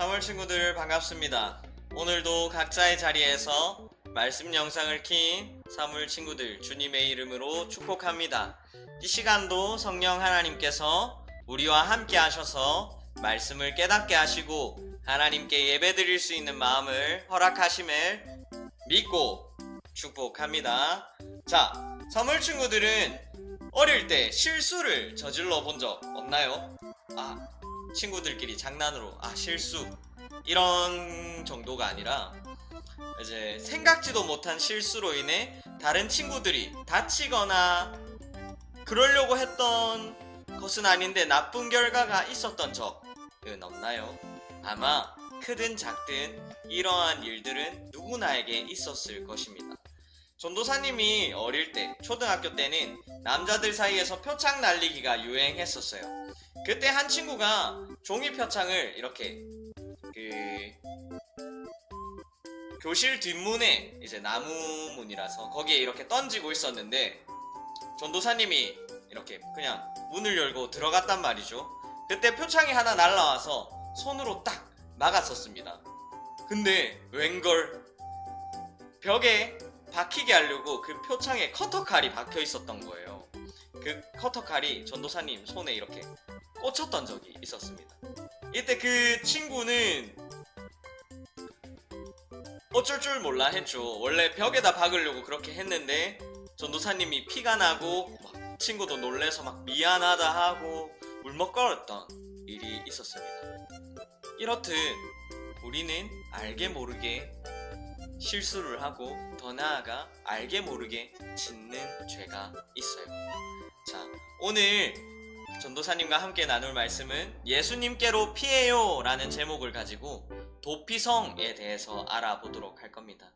3월 친구들 반갑습니다. 오늘도 각자의 자리에서 말씀 영상을 킨 3월 친구들 주님의 이름으로 축복합니다. 이 시간도 성령 하나님께서 우리와 함께 하셔서 말씀을 깨닫게 하시고 하나님께 예배드릴 수 있는 마음을 허락하심을 믿고 축복합니다. 자, 3월 친구들은 어릴 때 실수를 저질러 본 적 없나요? 친구들끼리 장난으로 실수 이런 정도가 아니라 이제 생각지도 못한 실수로 인해 다른 친구들이 다치거나 그러려고 했던 것은 아닌데 나쁜 결과가 있었던 적은 없나요? 아마 크든 작든 이러한 일들은 누구나에게 있었을 것입니다. 전도사님이 어릴 때 초등학교 때는 남자들 사이에서 표창 날리기가 유행했었어요. 그때 한 친구가 종이 표창을 이렇게 교실 뒷문에 이제 나무문이라서 거기에 이렇게 던지고 있었는데 전도사님이 이렇게 그냥 문을 열고 들어갔단 말이죠. 그때 표창이 하나 날라와서 손으로 딱 막았었습니다. 근데 웬걸 벽에 박히게 하려고 그 표창에 커터칼이 박혀 있었던 거예요. 그 커터칼이 전도사님 손에 이렇게 꽂혔던 적이 있었습니다. 이때 그 친구는 어쩔 줄 몰라 했죠. 원래 벽에다 박으려고 그렇게 했는데 전도사님이 피가 나고 막 친구도 놀래서 막 미안하다 하고 울먹거렸던 일이 있었습니다. 이렇듯 우리는 알게 모르게 실수를 하고 더 나아가 알게 모르게 짓는 죄가 있어요. 자, 오늘 전도사님과 함께 나눌 말씀은 예수님께로 피해요 라는 제목을 가지고 도피성에 대해서 알아보도록 할 겁니다.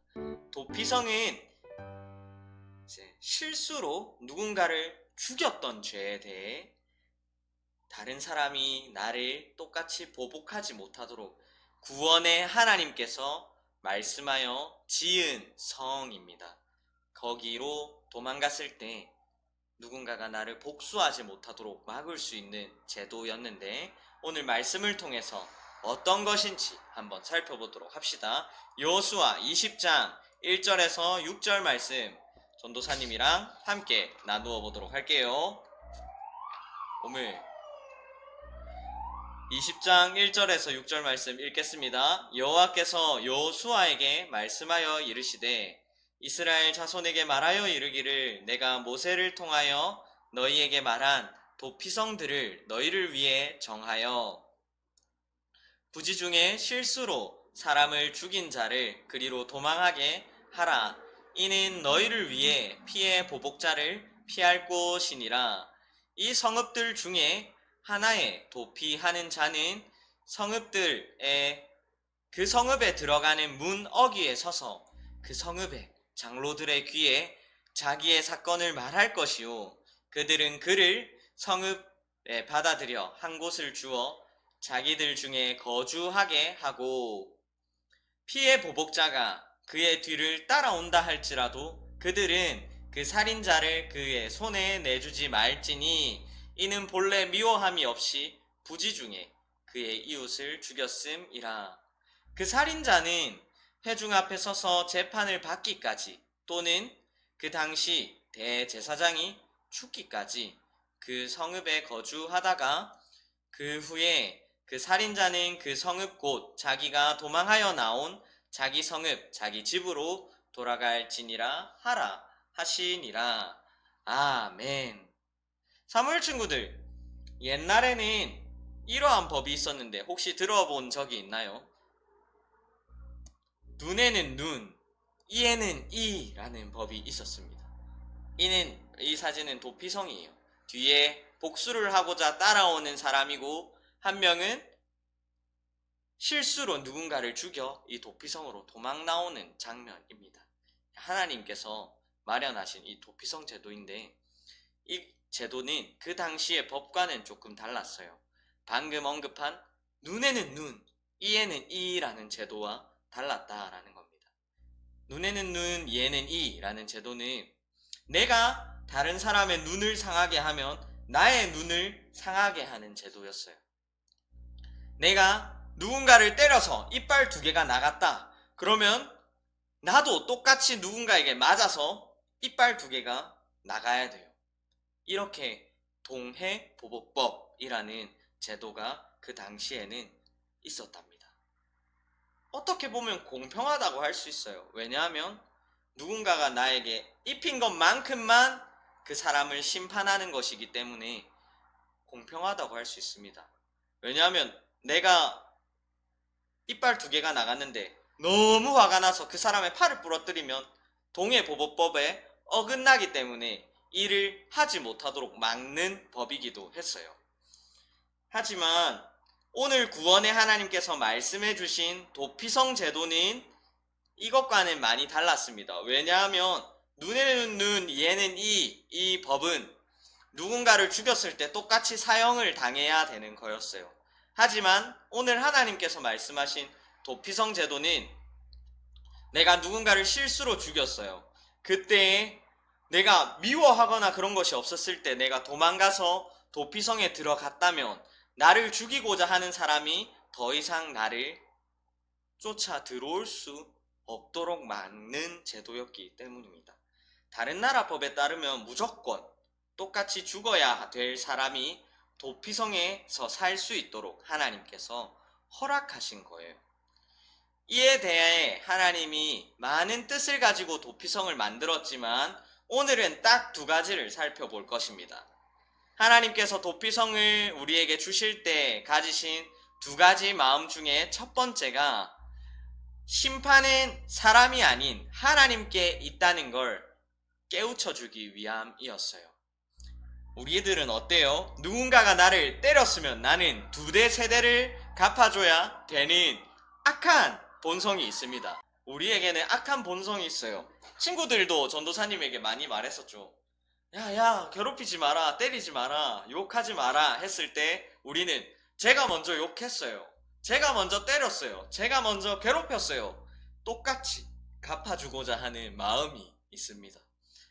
도피성은 이제 실수로 누군가를 죽였던 죄에 대해 다른 사람이 나를 똑같이 보복하지 못하도록 구원의 하나님께서 말씀하여 지은 성입니다. 거기로 도망갔을 때 누군가가 나를 복수하지 못하도록 막을 수 있는 제도였는데 오늘 말씀을 통해서 어떤 것인지 한번 살펴보도록 합시다. 여호수아 20장 1절에서 6절 말씀 전도사님이랑 함께 나누어 보도록 할게요. 오늘 20장 1절에서 6절 말씀 읽겠습니다. 여호와께서 여호수아에게 말씀하여 이르시되 이스라엘 자손에게 말하여 이르기를 내가 모세를 통하여 너희에게 말한 도피성들을 너희를 위해 정하여 부지 중에 실수로 사람을 죽인 자를 그리로 도망하게 하라. 이는 너희를 위해 피해 보복자를 피할 곳이니라. 이 성읍들 중에 하나에 도피하는 자는 그 성읍에 들어가는 문 어귀에 서서 그 성읍의 장로들의 귀에 자기의 사건을 말할 것이요 그들은 그를 성읍에 받아들여 한 곳을 주어 자기들 중에 거주하게 하고 피해 보복자가 그의 뒤를 따라온다 할지라도 그들은 그 살인자를 그의 손에 내주지 말지니 이는 본래 미워함이 없이 부지 중에 그의 이웃을 죽였음이라. 그 살인자는 회중 앞에 서서 재판을 받기까지 또는 그 당시 대제사장이 죽기까지 그 성읍에 거주하다가 그 후에 그 살인자는 그 성읍 곧 자기가 도망하여 나온 자기 성읍 자기 집으로 돌아갈지니라 하라 하시니라. 아멘. 사무엘 친구들, 옛날에는 이러한 법이 있었는데 혹시 들어본 적이 있나요? 눈에는 눈, 이에는 이라는 법이 있었습니다. 이 사진은 도피성이에요. 뒤에 복수를 하고자 따라오는 사람이고 한 명은 실수로 누군가를 죽여 이 도피성으로 도망 나오는 장면입니다. 하나님께서 마련하신 이 도피성 제도인데 이 제도는 그 당시의 법과는 조금 달랐어요. 방금 언급한 눈에는 눈, 이에는 이라는 제도와 달랐다라는 겁니다. 눈에는 눈, 이에는 이라는 제도는 내가 다른 사람의 눈을 상하게 하면 나의 눈을 상하게 하는 제도였어요. 내가 누군가를 때려서 이빨 2개가 나갔다. 그러면 나도 똑같이 누군가에게 맞아서 이빨 2개가 나가야 돼요. 이렇게 동해보복법이라는 제도가 그 당시에는 있었답니다. 어떻게 보면 공평하다고 할 수 있어요. 왜냐하면 누군가가 나에게 입힌 것만큼만 그 사람을 심판하는 것이기 때문에 공평하다고 할 수 있습니다. 왜냐하면 내가 이빨 2개가 나갔는데 너무 화가 나서 그 사람의 팔을 부러뜨리면 동해보복법에 어긋나기 때문에 이를 하지 못하도록 막는 법이기도 했어요. 하지만 오늘 구원의 하나님께서 말씀해 주신 도피성 제도는 이것과는 많이 달랐습니다. 왜냐하면 눈에는 눈, 이에는 이 법은 누군가를 죽였을 때 똑같이 사형을 당해야 되는 거였어요. 하지만 오늘 하나님께서 말씀하신 도피성 제도는 내가 누군가를 실수로 죽였어요. 그때 내가 미워하거나 그런 것이 없었을 때 내가 도망가서 도피성에 들어갔다면 나를 죽이고자 하는 사람이 더 이상 나를 쫓아 들어올 수 없도록 막는 제도였기 때문입니다. 다른 나라 법에 따르면 무조건 똑같이 죽어야 될 사람이 도피성에서 살 수 있도록 하나님께서 허락하신 거예요. 이에 대해 하나님이 많은 뜻을 가지고 도피성을 만들었지만 오늘은 딱 2가지를 살펴볼 것입니다. 하나님께서 도피성을 우리에게 주실 때 가지신 2가지 마음 중에 첫 번째가 심판은 사람이 아닌 하나님께 있다는 걸 깨우쳐 주기 위함이었어요. 우리들은 어때요? 누군가가 나를 때렸으면 나는 2대 3대를 갚아줘야 되는 악한 본성이 있습니다. 우리에게는 악한 본성이 있어요. 친구들도 전도사님에게 많이 말했었죠. 야, 괴롭히지 마라, 때리지 마라, 욕하지 마라 했을 때 우리는 제가 먼저 욕했어요. 제가 먼저 때렸어요. 제가 먼저 괴롭혔어요. 똑같이 갚아주고자 하는 마음이 있습니다.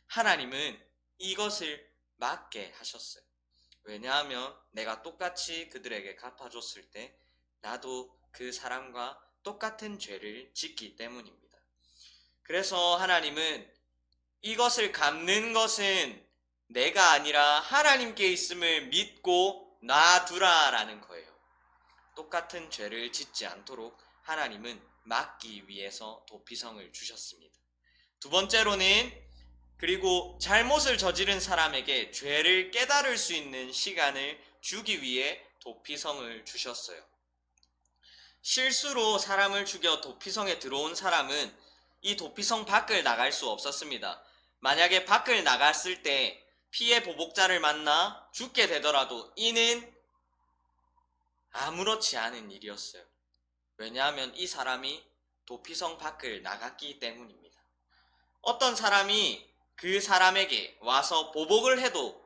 하나님은 이것을 막게 하셨어요. 왜냐하면 내가 똑같이 그들에게 갚아줬을 때 나도 그 사람과 똑같은 죄를 짓기 때문입니다. 그래서 하나님은 이것을 갚는 것은 내가 아니라 하나님께 있음을 믿고 놔두라라는 거예요. 똑같은 죄를 짓지 않도록 하나님은 막기 위해서 도피성을 주셨습니다. 2번째로는 그리고 잘못을 저지른 사람에게 죄를 깨달을 수 있는 시간을 주기 위해 도피성을 주셨어요. 실수로 사람을 죽여 도피성에 들어온 사람은 이 도피성 밖을 나갈 수 없었습니다. 만약에 밖을 나갔을 때 피해 보복자를 만나 죽게 되더라도 이는 아무렇지 않은 일이었어요. 왜냐하면 이 사람이 도피성 밖을 나갔기 때문입니다. 어떤 사람이 그 사람에게 와서 보복을 해도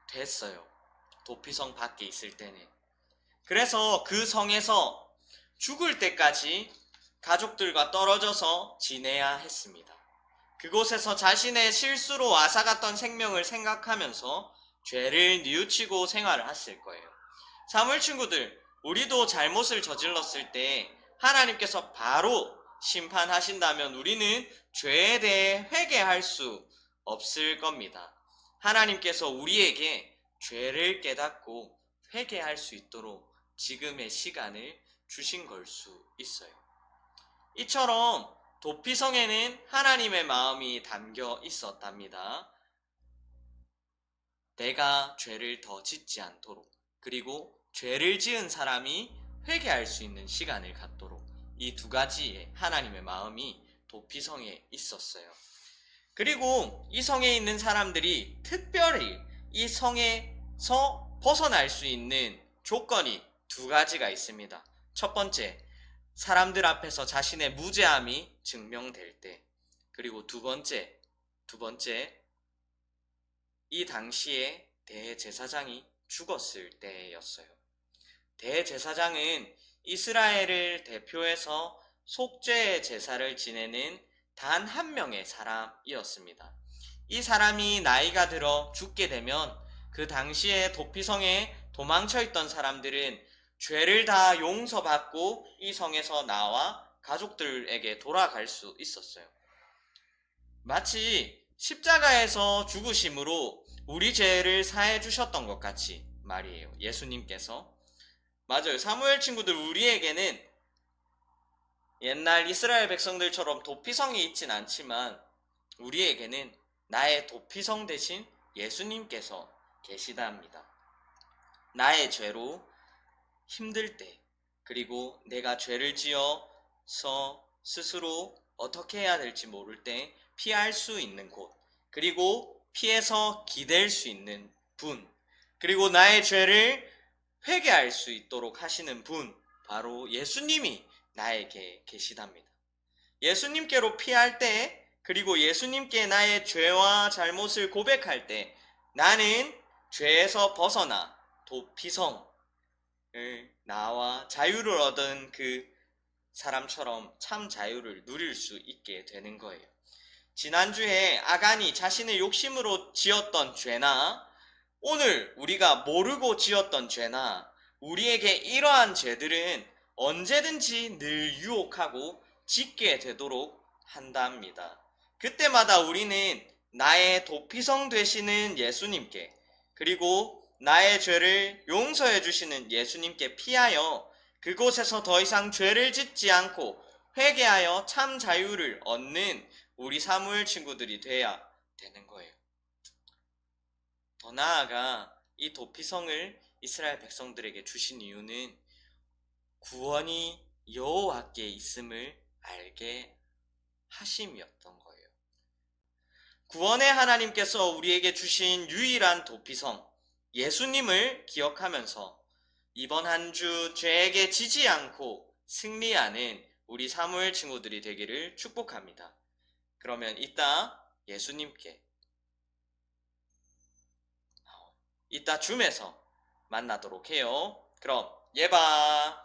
됐어요. 도피성 밖에 있을 때는. 그래서 그 성에서 죽을 때까지 가족들과 떨어져서 지내야 했습니다. 그곳에서 자신의 실수로 앗아갔던 생명을 생각하면서 죄를 뉘우치고 생활을 했을 거예요. 사물 친구들, 우리도 잘못을 저질렀을 때 하나님께서 바로 심판하신다면 우리는 죄에 대해 회개할 수 없을 겁니다. 하나님께서 우리에게 죄를 깨닫고 회개할 수 있도록 지금의 시간을 주신 걸 수 있어요. 이처럼 도피성에는 하나님의 마음이 담겨 있었답니다. 내가 죄를 더 짓지 않도록, 그리고 죄를 지은 사람이 회개할 수 있는 시간을 갖도록 이 2가지의 하나님의 마음이 도피성에 있었어요. 그리고 이 성에 있는 사람들이 특별히 이 성에서 벗어날 수 있는 조건이 2가지가 있습니다. 첫 번째, 사람들 앞에서 자신의 무죄함이 증명될 때. 그리고 두 번째, 이 당시에 대제사장이 죽었을 때였어요. 대제사장은 이스라엘을 대표해서 속죄의 제사를 지내는 단 한 명의 사람이었습니다. 이 사람이 나이가 들어 죽게 되면 그 당시에 도피성에 도망쳐 있던 사람들은 죄를 다 용서받고 이 성에서 나와 가족들에게 돌아갈 수 있었어요. 마치 십자가에서 죽으심으로 우리 죄를 사해 주셨던 것 같이 말이에요. 예수님께서. 맞아요. 사무엘 친구들, 우리에게는 옛날 이스라엘 백성들처럼 도피성이 있진 않지만 우리에게는 나의 도피성 대신 예수님께서 계시다 합니다. 나의 죄로 힘들 때, 그리고 내가 죄를 지어서 스스로 어떻게 해야 될지 모를 때 피할 수 있는 곳, 그리고 피해서 기댈 수 있는 분, 그리고 나의 죄를 회개할 수 있도록 하시는 분, 바로 예수님이 나에게 계시답니다. 예수님께로 피할 때, 그리고 예수님께 나의 죄와 잘못을 고백할 때 나는 죄에서 벗어나 도피성을 나와 자유를 얻은 그 사람처럼 참 자유를 누릴 수 있게 되는 거예요. 지난주에 아간이 자신의 욕심으로 지었던 죄나 오늘 우리가 모르고 지었던 죄나 우리에게 이러한 죄들은 언제든지 늘 유혹하고 짓게 되도록 한답니다. 그때마다 우리는 나의 도피성 되시는 예수님께, 그리고 나의 죄를 용서해 주시는 예수님께 피하여 그곳에서 더 이상 죄를 짓지 않고 회개하여 참 자유를 얻는 우리 사무엘 친구들이 돼야 되는 거예요. 더 나아가 이 도피성을 이스라엘 백성들에게 주신 이유는 구원이 여호와께 있음을 알게 하심이었던 거예요. 구원의 하나님께서 우리에게 주신 유일한 도피성, 예수님을 기억하면서 이번 한 주 죄에게 지지 않고 승리하는 우리 사무엘 친구들이 되기를 축복합니다. 그러면 이따 줌에서 만나도록 해요. 그럼 예바.